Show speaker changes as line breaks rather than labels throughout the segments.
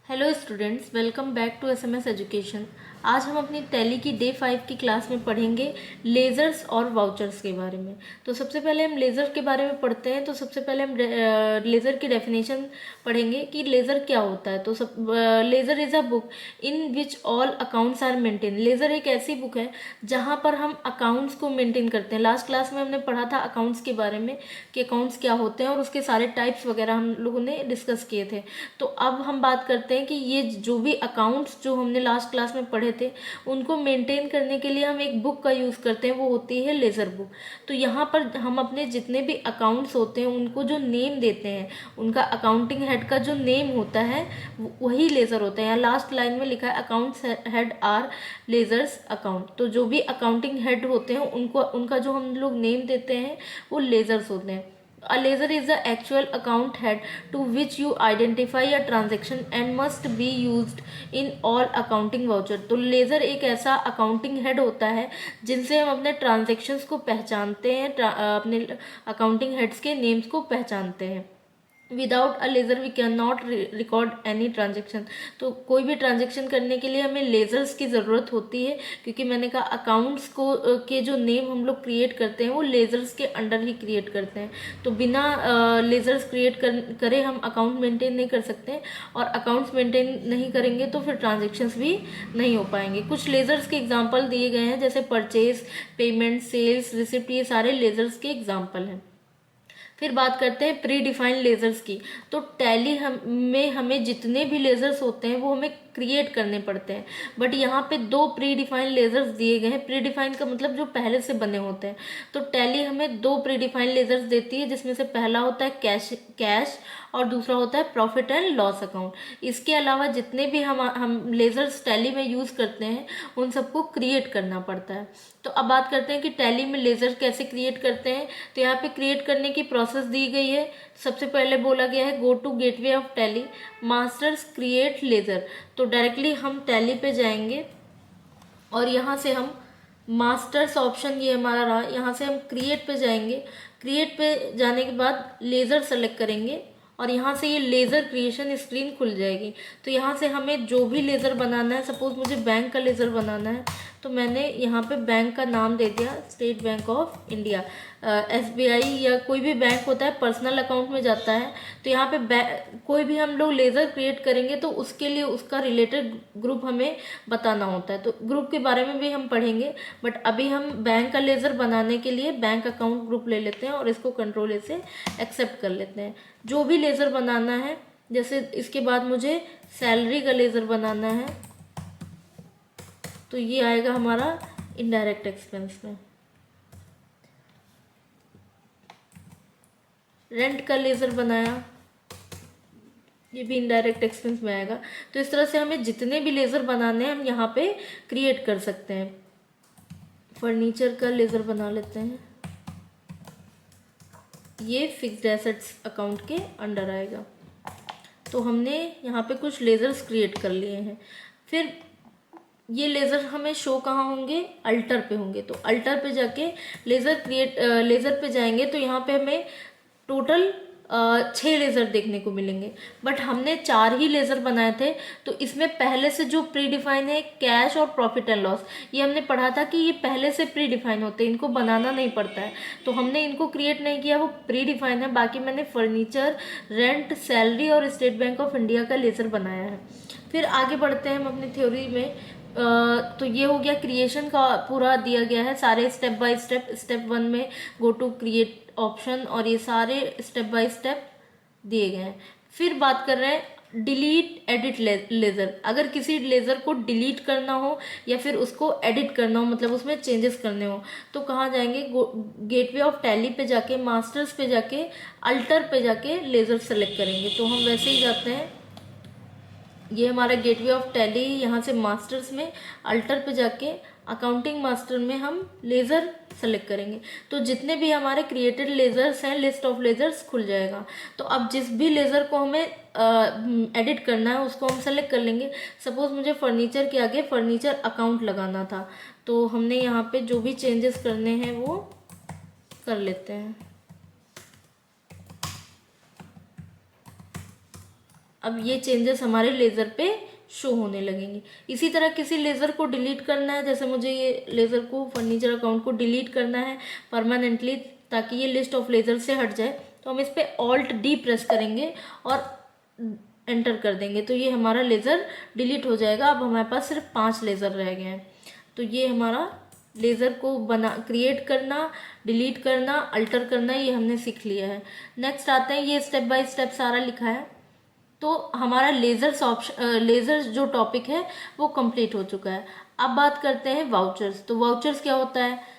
Hello students, welcome back to SMS education. आज हम अपनी टैली की डे 5 की क्लास में पढ़ेंगे लेज़र्स और वाउचर्स के बारे में। तो सबसे पहले हम लेज़र के बारे में पढ़ते हैं। तो सबसे पहले हम लेज़र की डेफिनेशन पढ़ेंगे कि लेज़र क्या होता है। तो ledger is a book in which all accounts are maintain. Ledger एक ऐसी बुक है जहाँ पर हम अकाउंट्स को मेंटेन करते हैं। लास्ट क्लास में हमने पढ़ा था अकाउंट्स के बारे में कि अकाउंट्स क्या होते हैं और उसके सारे टाइप्स वगैरह हम लोगों ने डिस्कस किए थे। तो अब हम बात करते हैं कि ये जो भी अकाउंट्स जो हमने लास्ट क्लास में पढ़े थे उनको मेंटेन करने के लिए हम एक बुक का यूज़ करते हैं, वो होती है लेज़र बुक। तो यहाँ पर हम अपने जितने भी अकाउंट्स होते हैं उनको जो नेम देते हैं, उनका अकाउंटिंग हेड का जो नेम होता है वही लेज़र होता है। यहाँ लास्ट लाइन में लिखा है accounts head are ledgers account. तो जो भी अकाउंटिंग हेड होते हैं उनको उनका जो हम लोग नेम देते हैं वो लेज़र्स होते हैं। A ledger is the actual account head to which you identify a transaction and must be used in all accounting voucher। तो लेज़र एक ऐसा अकाउंटिंग हेड होता है जिनसे हम अपने ट्रांजेक्शन्स को पहचानते हैं, अपने अकाउंटिंग हेड्स के नेम्स को पहचानते हैं। Without a ledger we can not record any transaction. तो कोई भी ट्रांजेक्शन करने के लिए हमें लेज़र्स की ज़रूरत होती है, क्योंकि मैंने कहा अकाउंट्स को के जो नेम हम लोग क्रिएट करते हैं वो लेज़र्स के अंडर ही क्रिएट करते हैं। तो बिना लेज़र्स क्रिएट करे हम अकाउंट मेंटेन नहीं कर सकते, और अकाउंट्स मेंटेन नहीं करेंगे तो फिर ट्रांजेक्शन्स भी नहीं हो पाएंगे। कुछ लेज़र्स के एग्जाम्पल दिए गए हैं, जैसे परचेज, पेमेंट, सेल्स, रिसिप्ट, ये सारे लेज़र्स के एग्जाम्पल हैं। फिर बात करते हैं प्री डिफाइंड लेज़र्स की। तो टैली में हमें जितने भी लेज़र्स होते हैं वो हमें क्रिएट करने पड़ते हैं, बट यहाँ पे दो प्री डिफाइंड लेज़र्स दिए गए हैं। प्री डिफाइंड का मतलब जो पहले से बने होते हैं। तो टैली हमें दो प्री डिफाइंड लेज़र्स देती है, जिसमें से पहला होता है कैश और दूसरा होता है प्रॉफिट एंड लॉस अकाउंट। इसके अलावा जितने भी हम लेज़र्स टैली में यूज़ करते हैं उन सबको क्रिएट करना पड़ता है। तो अब बात करते हैं कि टैली में लेज़र कैसे क्रिएट करते हैं। तो यहाँ पे क्रिएट करने की प्रोसेस दी गई है। सबसे पहले बोला गया है go to gateway of Tally, masters create ledger. तो डायरेक्टली हम टैली पे जाएंगे और यहाँ से हम मास्टर्स ऑप्शन ये हमारा रहा, यहाँ से हम क्रिएट पे जाएंगे। क्रिएट पे जाने के बाद लेज़र सेलेक्ट करेंगे और यहाँ से ये लेज़र क्रिएशन स्क्रीन खुल जाएगी। तो यहाँ से हमें जो भी लेज़र बनाना है, सपोज मुझे बैंक का लेज़र बनाना है, तो मैंने यहाँ पे बैंक का नाम दे दिया state bank of India. SBI या कोई भी बैंक होता है पर्सनल अकाउंट में जाता है। तो यहाँ पे कोई भी हम लोग लेज़र क्रिएट करेंगे तो उसके लिए उसका रिलेटेड ग्रुप हमें बताना होता है। तो ग्रुप के बारे में भी हम पढ़ेंगे, बट अभी हम बैंक का लेज़र बनाने के लिए बैंक अकाउंट ग्रुप ले लेते हैं और इसको कंट्रोल ए से एक्सेप्ट कर लेते हैं। जो भी लेज़र बनाना है, जैसे इसके बाद मुझे सैलरी का लेज़र बनाना है, तो ये आएगा हमारा इनडायरेक्ट एक्सपेंस में। रेंट का लेज़र बनाया, ये भी इनडायरेक्ट एक्सपेंस में आएगा। तो इस तरह से हमें जितने भी लेज़र बनाने हैं हम यहाँ पे क्रिएट कर सकते हैं। फर्नीचर का लेज़र बना लेते हैं, ये फिक्स्ड एसेट्स अकाउंट के अंडर आएगा। तो हमने यहाँ पे कुछ लेज़र्स क्रिएट कर लिए हैं। फिर ये लेज़र हमें शो कहाँ होंगे, अल्टर पे होंगे। तो अल्टर पे जाके लेज़र पे जाएंगे तो यहाँ पे हमें टोटल 6 लेज़र देखने को मिलेंगे, बट हमने 4 ही लेज़र बनाए थे। तो इसमें पहले से जो प्री डिफाइन है कैश और प्रॉफिट एंड लॉस, ये हमने पढ़ा था कि ये पहले से प्री डिफाइन होते हैं, इनको बनाना नहीं पड़ता है। तो हमने इनको क्रिएट नहीं किया, वो प्री डिफाइन है। बाकी मैंने फर्नीचर, रेंट, सैलरी और स्टेट बैंक ऑफ इंडिया का लेज़र बनाया है। फिर आगे बढ़ते हैं हम अपनी थ्योरी में। तो ये हो गया क्रिएशन का, पूरा दिया गया है सारे स्टेप बाय स्टेप। स्टेप 1 में गो टू क्रिएट ऑप्शन, और ये सारे स्टेप बाय स्टेप दिए गए हैं। फिर बात कर रहे हैं डिलीट एडिट लेज़र। अगर किसी लेज़र को डिलीट करना हो या फिर उसको एडिट करना हो, मतलब उसमें चेंजेस करने हो, तो कहाँ जाएंगे, गेटवे ऑफ टैली पे जाके, मास्टर्स पे जाके, अल्टर पे जाके लेज़र सेलेक्ट करेंगे। तो हम वैसे ही जाते हैं, ये हमारा गेटवे ऑफ टैली, यहाँ से मास्टर्स में अल्टर पे जाके अकाउंटिंग मास्टर में हम लेज़र सेलेक्ट करेंगे। तो जितने भी हमारे क्रिएटेड लेज़र्स हैं, लिस्ट ऑफ लेज़र्स खुल जाएगा। तो अब जिस भी लेज़र को हमें एडिट करना है उसको हम सेलेक्ट कर लेंगे। सपोज मुझे फर्नीचर के आगे फर्नीचर अकाउंट लगाना था, तो हमने यहाँ पे जो भी चेंजेस करने हैं वो कर लेते हैं। अब ये चेंजेस हमारे लेज़र पे शो होने लगेंगे। इसी तरह किसी लेज़र को डिलीट करना है, जैसे मुझे ये लेज़र को फर्नीचर अकाउंट को डिलीट करना है परमानेंटली ताकि ये लिस्ट ऑफ लेज़र से हट जाए, तो हम इस पर ऑल्ट डी प्रेस करेंगे और एंटर कर देंगे, तो ये हमारा लेज़र डिलीट हो जाएगा। अब हमारे पास सिर्फ 5 लेज़र रह गए हैं। तो ये हमारा लेज़र को क्रिएट करना, डिलीट करना, अल्टर करना, ये हमने सीख लिया है। नेक्स्ट आते हैं, ये स्टेप बाय स्टेप सारा लिखा है। तो हमारा लेज़र जो टॉपिक है वो कंप्लीट हो चुका है। अब बात करते हैं वाउचर्स। तो वाउचर्स क्या होता है?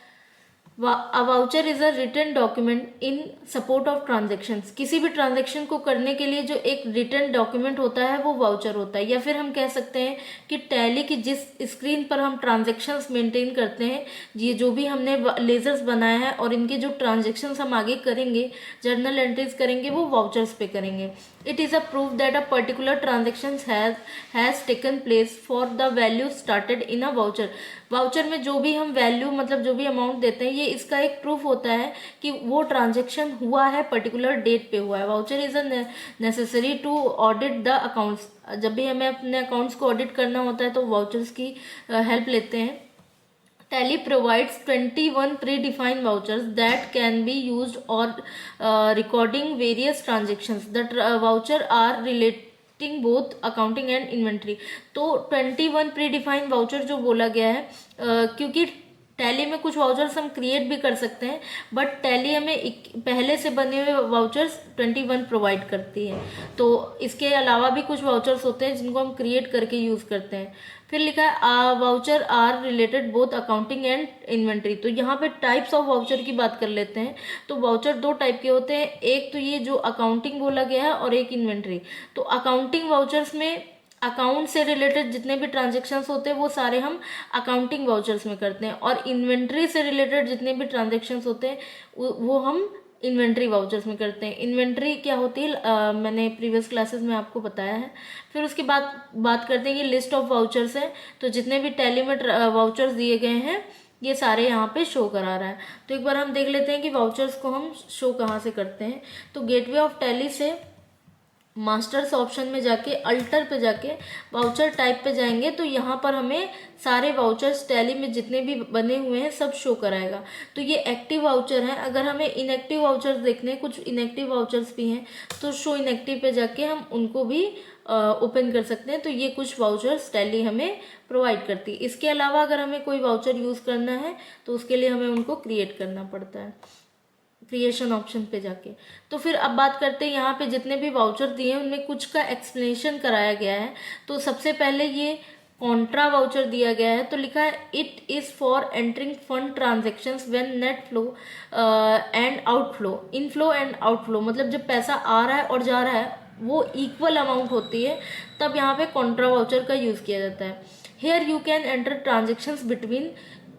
A voucher is a written document in support of transactions. किसी भी ट्रांजेक्शन को करने के लिए जो एक रिटन डॉक्यूमेंट होता है वो वाउचर होता है। या फिर हम कह सकते हैं कि टैली की जिस स्क्रीन पर हम ट्रांजेक्शन्स मेंटेन करते हैं, ये जो भी हमने लेजर्स बनाए हैं और इनके जो ट्रांजेक्शन्स हम आगे करेंगे, जर्नल एंट्रीज करेंगे, वो वाउचर्स पे करेंगे। It is a proof that a particular transaction has taken place for the value started in a voucher. Voucher में जो भी हम वैल्यू मतलब जो भी अमाउंट देते हैं, ये इसका एक प्रूफ होता है कि वो ट्रांजेक्शन हुआ है, पर्टिकुलर डेट पे हुआ है। Voucher is a necessary to audit the accounts. जब भी हमें अपने अकाउंट्स को ऑडिट करना होता है तो वाउचर्स की हेल्प लेते हैं। Tally provides 21 predefined vouchers that can be used or recording various transactions. The voucher are relating both accounting and inventory. तो 21 predefined voucher जो बोला गया है, क्योंकि टैली में कुछ वाउचर्स हम क्रिएट भी कर सकते हैं, बट टैली हमें पहले से बने हुए वाउचर्स 21 प्रोवाइड करती है। तो इसके अलावा भी कुछ वाउचर्स होते हैं जिनको हम क्रिएट करके यूज़ करते हैं। फिर लिखा है voucher are related both accounting and inventory. तो यहाँ पे टाइप्स ऑफ वाउचर की बात कर लेते हैं। तो वाउचर 2 टाइप के होते हैं, एक तो ये जो अकाउंटिंग बोला गया है और एक इन्वेंट्री। तो अकाउंटिंग वाउचर्स में अकाउंट से रिलेटेड जितने भी ट्रांजेक्शन्स होते हैं वो सारे हम अकाउंटिंग वाउचर्स में करते हैं, और इन्वेंट्री से रिलेटेड जितने भी ट्रांजेक्शन्स होते हैं वो हम इन्वेंट्री वाउचर्स में करते हैं। इन्वेंट्री क्या होती है मैंने प्रीवियस क्लासेस में आपको बताया है। फिर उसके बाद बात करते हैं, ये लिस्ट ऑफ वाउचर्स है। तो जितने भी टैली में वाउचर्स दिए गए हैं ये सारे यहाँ पे शो करा रहा है। तो एक बार हम देख लेते हैं कि वाउचर्स को हम शो कहाँ से करते हैं। तो गेटवे ऑफ टैली से मास्टर्स ऑप्शन में जाके अल्टर पे जाके वाउचर टाइप पे जाएंगे, तो यहाँ पर हमें सारे वाउचर्स टैली में जितने भी बने हुए हैं सब शो कराएगा। तो ये एक्टिव वाउचर है। अगर हमें इनएक्टिव वाउचर्स देखने, कुछ इनएक्टिव वाउचर्स भी हैं, तो शो इनएक्टिव पे जाके हम उनको भी ओपन कर सकते हैं। तो ये कुछ वाउचर्स टैली हमें प्रोवाइड करती है। इसके अलावा अगर हमें कोई वाउचर यूज़ करना है तो उसके लिए हमें उनको क्रिएट करना पड़ता है, क्रिएशन ऑप्शन पे जाके। तो फिर अब बात करते हैं यहाँ पे जितने भी वाउचर दिए हैं उनमें कुछ का एक्सप्लेनेशन कराया गया है। तो सबसे पहले ये कॉन्ट्रा वाउचर दिया गया है। तो लिखा है it is for entering fund transactions when net flow and outflow. Inflow and outflow मतलब जब पैसा आ रहा है और जा रहा है वो इक्वल अमाउंट होती है, तब यहाँ पे कॉन्ट्रा वाउचर का यूज़ किया जाता है। Here you can enter transactions between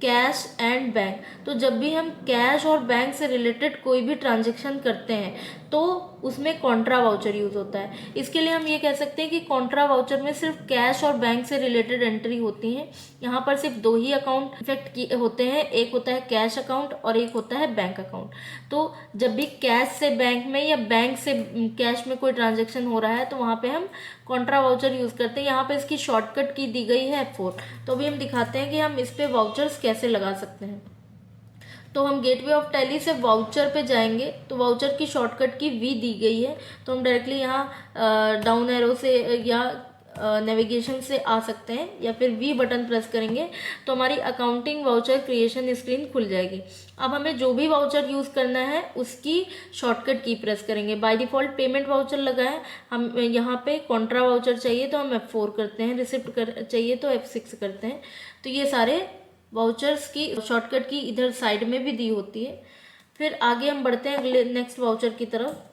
cash and bank. तो जब भी हम कैश और बैंक से रिलेटेड कोई भी ट्रांजेक्शन करते हैं तो उसमें कॉन्ट्रा वाउचर यूज़ होता है। इसके लिए हम ये कह सकते हैं कि कॉन्ट्रा वाउचर में सिर्फ कैश और बैंक से रिलेटेड एंट्री होती हैं। यहाँ पर सिर्फ 2 ही अकाउंट इफेक्ट होते हैं, एक होता है कैश अकाउंट और एक होता है बैंक अकाउंट। तो जब भी कैश से बैंक में या बैंक से कैश में कोई ट्रांजेक्शन हो रहा है तो वहाँ पे हम कॉन्ट्रा वाउचर यूज़ करते हैं। यहाँ पे इसकी शॉर्टकट की दी गई है F4। तो अभी हम दिखाते हैं कि हम इस पे वाउचर्स कैसे लगा सकते हैं। तो हम गेटवे ऑफ टैली से वाउचर पे जाएंगे, तो वाउचर की शॉर्टकट की V दी गई है। तो हम डायरेक्टली यहाँ डाउन एरो से या नेविगेशन से आ सकते हैं, या फिर V बटन प्रेस करेंगे तो हमारी अकाउंटिंग वाउचर क्रिएशन स्क्रीन खुल जाएगी। अब हमें जो भी वाउचर यूज़ करना है उसकी शॉर्टकट की प्रेस करेंगे। बाय डिफ़ॉल्ट पेमेंट वाउचर लगा है, हम यहाँ पे कॉन्ट्रा वाउचर चाहिए तो हम F4 करते हैं, रिसिप्ट चाहिए तो F6 करते हैं। तो ये सारे वाउचर्स की शॉर्टकट की इधर साइड में भी दी होती है। फिर आगे हम बढ़ते हैं अगले नेक्स्ट वाउचर की तरफ।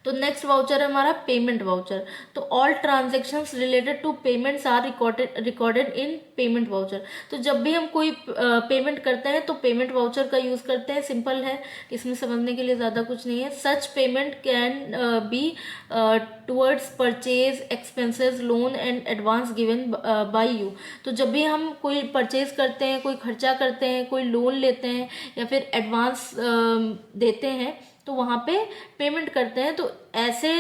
तो नेक्स्ट वाउचर है हमारा पेमेंट वाउचर। तो all transactions related to payments are recorded in payment voucher. तो जब भी हम कोई पेमेंट करते हैं तो पेमेंट वाउचर का यूज़ करते हैं। सिंपल है, इसमें समझने के लिए ज़्यादा कुछ नहीं है। सच payment can be towards purchase expenses loan and advance given by you. तो जब भी हम कोई परचेज करते हैं, कोई खर्चा करते हैं, कोई लोन लेते हैं या फिर एडवांस देते हैं तो वहाँ पे पेमेंट करते हैं। तो ऐसे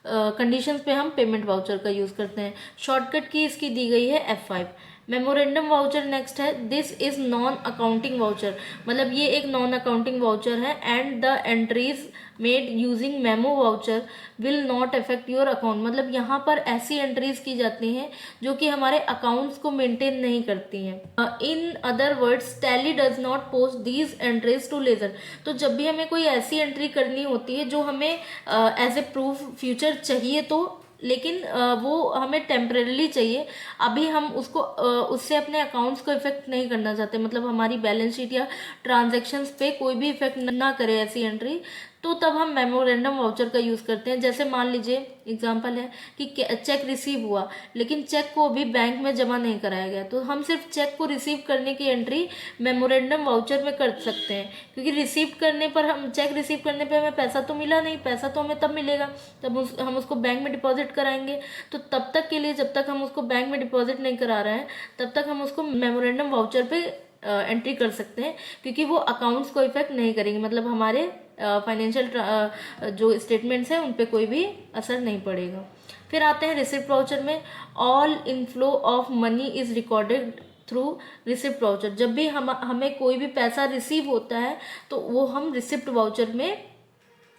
कंडीशंस पे हम पेमेंट वाउचर का यूज़ करते हैं। शॉर्टकट की इसकी दी गई है F5। मेमोरेंडम वाउचर नेक्स्ट है। This is non accounting voucher, मतलब ये एक नॉन अकाउंटिंग वाउचर है। And the entries made using memo voucher will not affect your account, मतलब यहाँ पर ऐसी एंट्रीज की जाती हैं जो कि हमारे अकाउंट्स को मेंटेन नहीं करती हैं। In other words Tally does not post these entries to ledger. तो जब भी हमें कोई ऐसी एंट्री करनी होती है जो हमें एज ए प्रूफ फ्यूचर चाहिए, तो लेकिन वो हमें टेम्परेली चाहिए, अभी हम उसको उससे अपने अकाउंट्स को इफेक्ट नहीं करना चाहते, मतलब हमारी बैलेंस शीट या ट्रांजैक्शंस पे कोई भी इफेक्ट ना करे ऐसी एंट्री, तो तब हम मेमोरेंडम वाउचर का यूज़ करते हैं। जैसे मान लीजिए एग्जांपल है कि चेक रिसीव हुआ लेकिन चेक को अभी बैंक में जमा नहीं कराया गया, तो हम सिर्फ चेक को रिसीव करने की एंट्री मेमोरेंडम वाउचर में कर सकते हैं, क्योंकि रिसीव करने पर हम चेक रिसीव करने पर हमें पैसा तो मिला नहीं, पैसा तो हमें तब मिलेगा तब हम उसको बैंक में डिपॉजिट कराएंगे। तो तब तक के लिए जब तक हम उसको बैंक में डिपॉजिट नहीं करा रहे हैं तब तक हम उसको मेमोरेंडम वाउचर पे एंट्री कर सकते हैं, क्योंकि वो अकाउंट्स को इफेक्ट नहीं करेंगे, मतलब हमारे फाइनेंशियल जो स्टेटमेंट्स हैं उन पे कोई भी असर नहीं पड़ेगा। फिर आते हैं रिसिप्ट वाउचर में। All inflow of money is recorded through receipt voucher. जब भी हमें कोई भी पैसा रिसीव होता है तो वो हम रिसिप्ट वाउचर में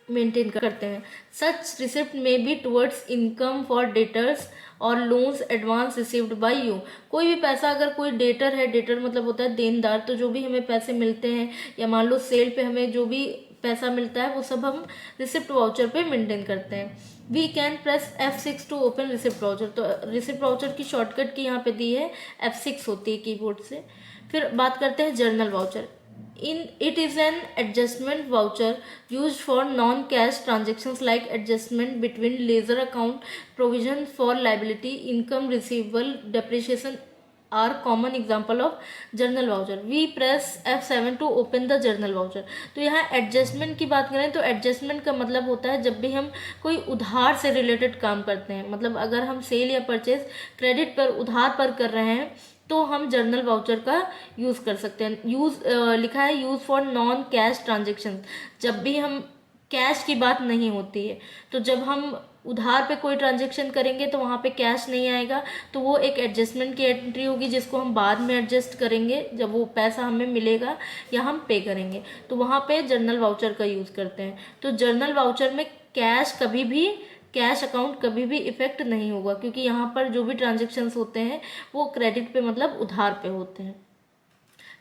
मेंटेन करते हैं। सच रिसिप्ट में be towards income for debtors और loans advance received by you. कोई भी पैसा अगर कोई डेटर है, डेटर मतलब होता है देनदार, तो जो भी हमें पैसे मिलते हैं या मान लो सेल पे हमें जो भी पैसा मिलता है वो सब हम रिसिप्ट वाउचर पे मेंटेन करते हैं। We can press F6 to open receipt voucher. तो रिसिप्ट वाउचर की शॉर्टकट की यहाँ पे दी है F6 होती है कीबोर्ड से। फिर बात करते हैं journal voucher. It is an adjustment voucher used for non-cash transactions like adjustment between ledger account, provision for liability, income receivable, depreciation are common example of journal voucher. We press F7 to open the journal voucher. तो यहाँ adjustment की बात करें तो adjustment का मतलब होता है जब भी हम कोई उधार से रिलेटेड काम करते हैं, मतलब अगर हम सेल या परचेज क्रेडिट पर उधार पर कर रहे हैं तो हम जर्नल वाउचर का यूज़ कर सकते हैं। लिखा है use for non cash transaction, जब भी हम कैश की बात नहीं होती है, तो जब हम उधार पे कोई ट्रांजेक्शन करेंगे तो वहाँ पे कैश नहीं आएगा, तो वो एक एडजस्टमेंट की एंट्री होगी जिसको हम बाद में एडजस्ट करेंगे जब वो पैसा हमें मिलेगा या हम पे करेंगे, तो वहाँ पे जर्नल वाउचर का यूज़ करते हैं। तो जर्नल वाउचर में कैश अकाउंट कभी भी इफेक्ट नहीं होगा, क्योंकि यहाँ पर जो भी ट्रांजेक्शन्स होते हैं वो क्रेडिट पे मतलब उधार पे होते हैं।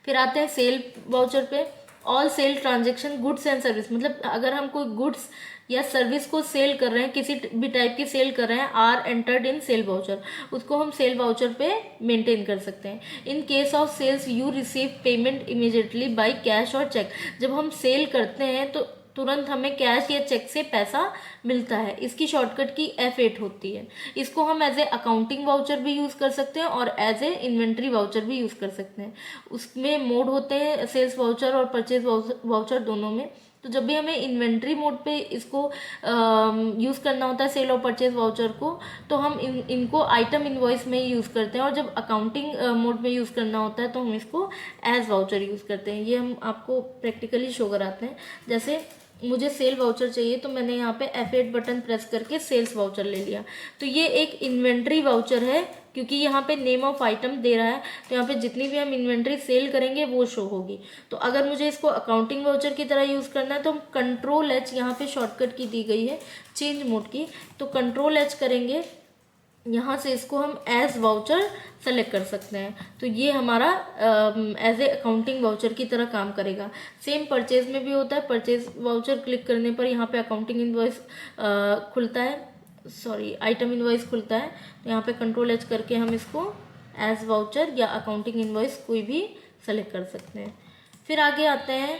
फिर आते हैं सेल वाउचर पे। All sale transaction goods and service, मतलब अगर हम कोई गुड्स या सर्विस को सेल कर रहे हैं, किसी भी टाइप की सेल कर रहे हैं, are entered in sale voucher, उसको हम सेल वाउचर पे मेंटेन कर सकते हैं। In case of sales you receive payment immediately by cash और चेक। जब हम सेल करते हैं तो तुरंत हमें कैश या चेक से पैसा मिलता है। इसकी शॉर्टकट की F8 होती है। इसको हम एज ए अकाउंटिंग वाउचर भी यूज़ कर सकते हैं और एज ए इन्वेंट्री वाउचर भी यूज़ कर सकते हैं। उसमें मोड होते हैं सेल्स वाउचर और परचेज वाउचर दोनों में। तो जब भी हमें इन्वेंट्री मोड पे इसको यूज़ करना होता है सेल और परचेज वाउचर को, तो हम इनको आइटम इनवॉइस में ही यूज़ करते हैं, और जब अकाउंटिंग मोड में यूज़ करना होता है तो हम इसको एज वाउचर यूज़ करते हैं। ये हम आपको प्रैक्टिकली शो कराते हैं। जैसे मुझे सेल वाउचर चाहिए तो मैंने यहाँ पे F8 बटन प्रेस करके सेल्स वाउचर ले लिया, तो ये एक इन्वेंट्री वाउचर है, क्योंकि यहाँ पे नेम ऑफ आइटम दे रहा है, तो यहाँ पे जितनी भी हम इन्वेंट्री सेल करेंगे वो शो होगी। तो अगर मुझे इसको अकाउंटिंग वाउचर की तरह यूज़ करना है तो हम Ctrl+H, यहाँ पे शॉर्टकट की दी गई है चेंज मोड की, तो Ctrl+H करेंगे, यहाँ से इसको हम एज वाउचर सेलेक्ट कर सकते हैं, तो ये हमारा एज ए अकाउंटिंग वाउचर की तरह काम करेगा। सेम परचेज में भी होता है। परचेज वाउचर क्लिक करने पर यहाँ पे अकाउंटिंग इनवॉइस खुलता है, सॉरी आइटम इनवॉइस खुलता है, तो यहाँ पे Ctrl+H करके हम इसको एज वाउचर या अकाउंटिंग इनवॉइस कोई भी सेलेक्ट कर सकते हैं। फिर आगे आते हैं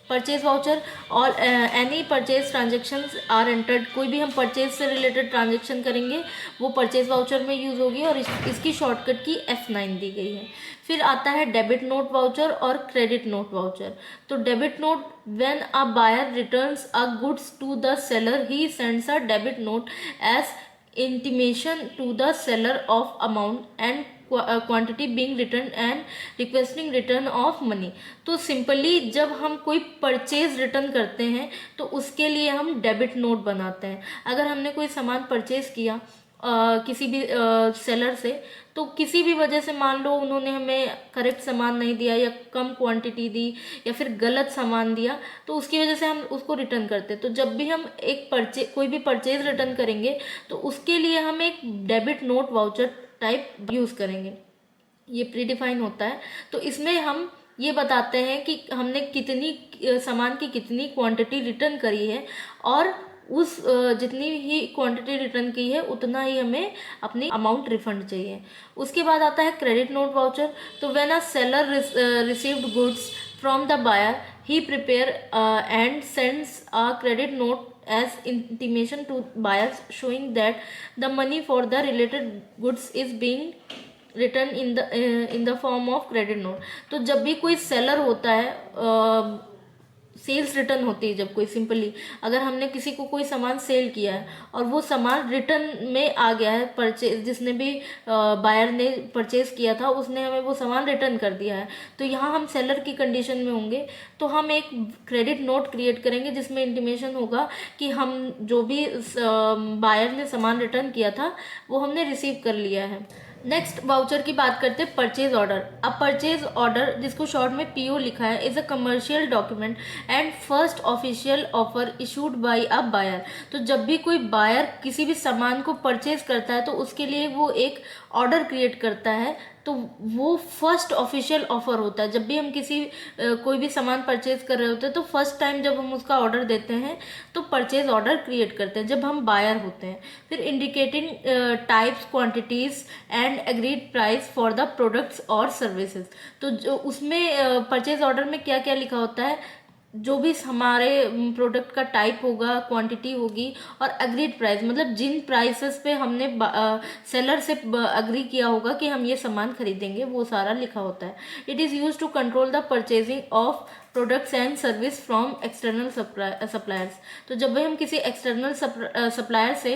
purchase voucher. All any purchase transactions are entered, कोई भी हम परचेज से रिलेटेड ट्रांजेक्शन करेंगे वो परचेज वाउचर में यूज़ होगी, और इसकी शॉर्टकट की F9 दी गई है। फिर आता है डेबिट नोट वाउचर और क्रेडिट नोट वाउचर। तो debit note, when a buyer returns a goods to the seller he sends a debit note as intimation to the seller of amount and quantity being return and requesting return of money. तो simply जब हम कोई purchase return करते हैं तो उसके लिए हम डेबिट नोट बनाते हैं। अगर हमने कोई सामान परचेज किया किसी भी सेलर से, तो किसी भी वजह से मान लो उन्होंने हमें करेक्ट सामान नहीं दिया या कम क्वांटिटी दी या फिर गलत सामान दिया, तो उसकी वजह से हम उसको रिटर्न करते हैं। तो जब भी हम एक कोई भी परचेज रिटर्न करेंगे तो उसके लिए हम एक debit note voucher type use करेंगे। ये प्रीडिफाइन होता है। तो इसमें हम ये बताते हैं कि हमने कितनी सामान की कितनी क्वांटिटी रिटर्न करी है और उस जितनी ही क्वांटिटी रिटर्न की है उतना ही हमें अपनी अमाउंट रिफंड चाहिए। उसके बाद आता है क्रेडिट नोट वाउचर। तो when a seller received goods from the buyer he prepare and sends a credit note as intimation to buyers showing that the money for the related goods is being written in the form of credit note। तो जब भी कोई seller होता है, sales return होती है जब कोई, सिंपली अगर हमने किसी को कोई सामान सेल किया है और वो सामान रिटर्न में आ गया है, परचेज जिसने भी बायर ने परचेज किया था उसने हमें वो सामान रिटर्न कर दिया है, तो यहाँ हम सेलर की कंडीशन में होंगे। तो हम एक क्रेडिट नोट क्रिएट करेंगे जिसमें इंटीमेशन होगा कि हम जो भी बायर ने सामान रिटर्न किया था वो हमने रिसीव कर लिया है। नेक्स्ट वाउचर की बात करते हैं परचेज ऑर्डर। अब परचेज ऑर्डर, जिसको शॉर्ट में पीओ लिखा है, is a commercial document and first official offer issued by a buyer. तो जब भी कोई बायर किसी भी सामान को परचेज करता है तो उसके लिए वो एक ऑर्डर क्रिएट करता है, तो वो फर्स्ट ऑफिशियल ऑफर होता है। जब भी हम कोई भी सामान परचेज कर रहे होते हैं तो फर्स्ट टाइम जब हम उसका ऑर्डर देते हैं तो परचेज ऑर्डर क्रिएट करते हैं जब हम बायर होते हैं। फिर indicating types, quantities and agreed price for the products और सर्विसेज। तो जो उसमें परचेज ऑर्डर में क्या क्या लिखा होता है, जो भी हमारे प्रोडक्ट का टाइप होगा, क्वांटिटी होगी, और अग्रीड प्राइस मतलब जिन प्राइसेस पे हमने सेलर से अग्री किया होगा कि हम ये सामान खरीदेंगे, वो सारा लिखा होता है। It is use to control the purchasing of products and service from external suppliers. तो जब भी हम किसी एक्सटर्नल सप्लायर से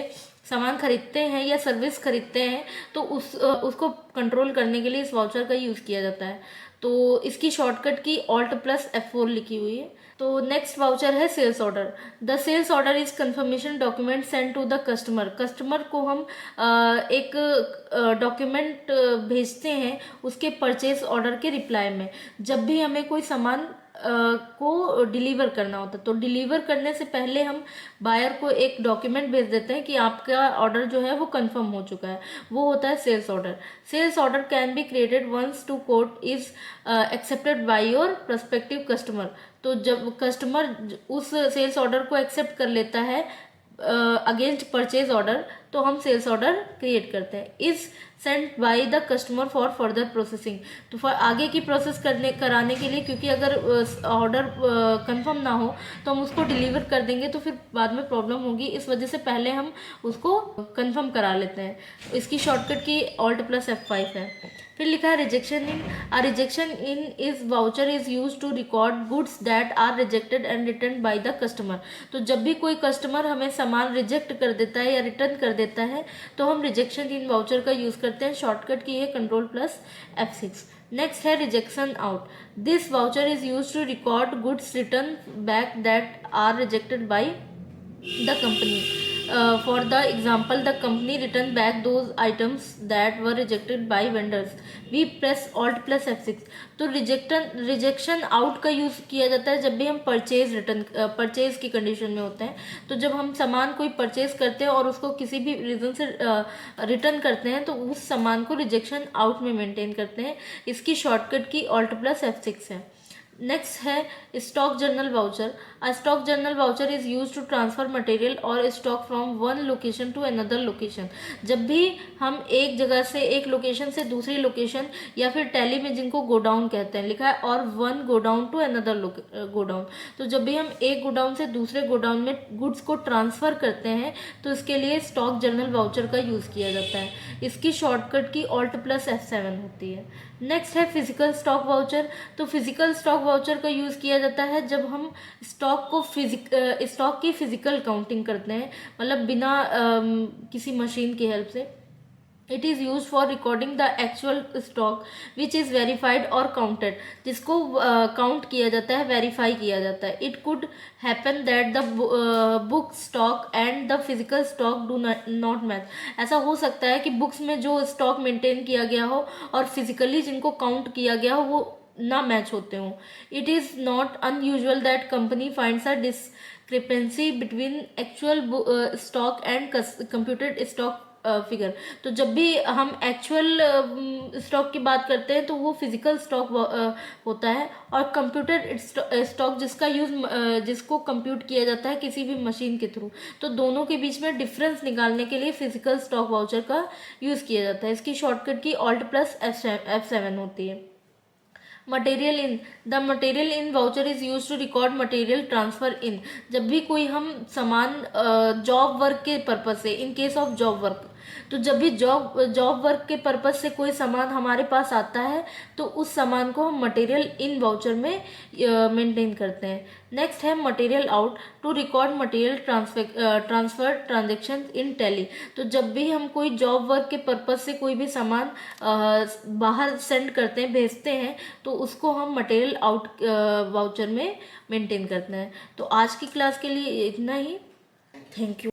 सामान खरीदते हैं या सर्विस खरीदते हैं तो उसको कंट्रोल करने के लिए इस वाउचर का यूज़ किया जाता है। तो इसकी शॉर्टकट की Alt+F4 लिखी हुई है। तो नेक्स्ट वाउचर है sales order. The sales order is confirmation document send to the customer. Customer को हम एक डॉक्यूमेंट भेजते हैं उसके परचेज ऑर्डर के रिप्लाई में, जब भी हमें कोई सामान को डिलीवर करना होता है। तो डिलीवर करने से पहले हम बायर को एक डॉक्यूमेंट भेज देते हैं कि आपका ऑर्डर जो है वो कंफर्म हो चुका है, वो होता है sales order. Sales order can be created once to quote is accepted by your prospective customer. तो जब कस्टमर उस सेल्स ऑर्डर को एक्सेप्ट कर लेता है अगेंस्ट परचेज ऑर्डर, तो हम सेल्स ऑर्डर क्रिएट करते हैं। Is sent by the customer for further processing. तो फॉर आगे की प्रोसेस कराने के लिए, क्योंकि अगर ऑर्डर कंफर्म ना हो तो हम उसको डिलीवर कर देंगे तो फिर बाद में प्रॉब्लम होगी, इस वजह से पहले हम उसको कंफर्म करा लेते हैं। इसकी शॉर्टकट की Alt+F5 है। फिर लिखा है rejection in. A rejection in is voucher is use to record goods that are rejected and return by the customer. तो जब भी कोई कस्टमर हमें सामान रिजेक्ट कर देता है या रिटर्न कर देता है तो हम रिजेक्शन इन वाउचर का यूज़ करते हैं। शॉर्टकट की है Ctrl+F6। नेक्स्ट है rejection out. This voucher is use to record goods return back that are rejected by the company. For the example, the company returned back those items that were rejected by vendors. We press Alt+F6। तो rejection out का use किया जाता है जब भी हम purchase की condition में होते हैं। तो जब हम सामान कोई परचेज करते हैं और उसको किसी भी रीज़न से रिटर्न करते हैं तो उस सामान को रिजेक्शन आउट में मेंटेन करते हैं। इसकी शॉर्टकट की Alt+F6 है। नेक्स्ट है stock journal voucher. A stock journal voucher is use to transfer material और stock from one location to another location. जब भी हम एक जगह से, एक लोकेशन से दूसरी लोकेशन, या फिर टैली में जिनको गोडाउन कहते हैं लिखा है, और one godown to another godown. तो जब भी हम एक गोडाउन से दूसरे गोडाउन में गुड्स को ट्रांसफ़र करते हैं तो इसके लिए स्टॉक जर्नल वाउचर का यूज़ किया जाता है। इसकी शॉर्टकट की Alt+F7 होती है। नेक्स्ट है फिजिकल स्टॉक वाउचर। तो फिजिकल स्टॉक वाउचर का यूज़ किया जाता है जब हम स्टॉक की फिजिकल काउंटिंग करते हैं, मतलब बिना किसी मशीन की हेल्प से। It is use for recording the actual stock which is verified और काउंटेड, जिसको काउंट किया जाता है, वेरीफाई किया जाता है. It could happen that the book stock and the physical stock do not match. ऐसा हो सकता है कि बुक्स में जो स्टॉक मेंटेन किया गया हो और फिजिकली जिनको काउंट किया गया हो वो ना मैच होते हों. It is not unusual that company finds a discrepancy between actual stock and computed stock figure. तो जब भी हम एक्चुअल स्टॉक की बात करते हैं तो वो फिजिकल स्टॉक होता है, और कंप्यूटर स्टॉक जिसका यूज जिसको कंप्यूट किया जाता है किसी भी मशीन के थ्रू. तो दोनों के बीच में डिफरेंस निकालने के लिए फिजिकल स्टॉक वाउचर का यूज़ किया जाता है. इसकी शॉर्टकट की Alt+F7 होती है. Material in, the material in voucher is use to record material transfer in. जब भी कोई हम सामान जॉब वर्क के पर्पज से, इन केस ऑफ जॉब वर्क, तो जब भी जॉब वर्क के पर्पज से कोई सामान हमारे पास आता है तो उस सामान को हम मटेरियल इन वाउचर में मेंटेन करते हैं. नेक्स्ट है material out, to record material transfer transaction in Tally. तो जब भी हम कोई जॉब वर्क के पर्पज से कोई भी सामान बाहर सेंड करते हैं, भेजते हैं, तो उसको हम मटेरियल आउट वाउचर में मेंटेन करते हैं. तो आज की क्लास के लिए इतना ही. Thank you.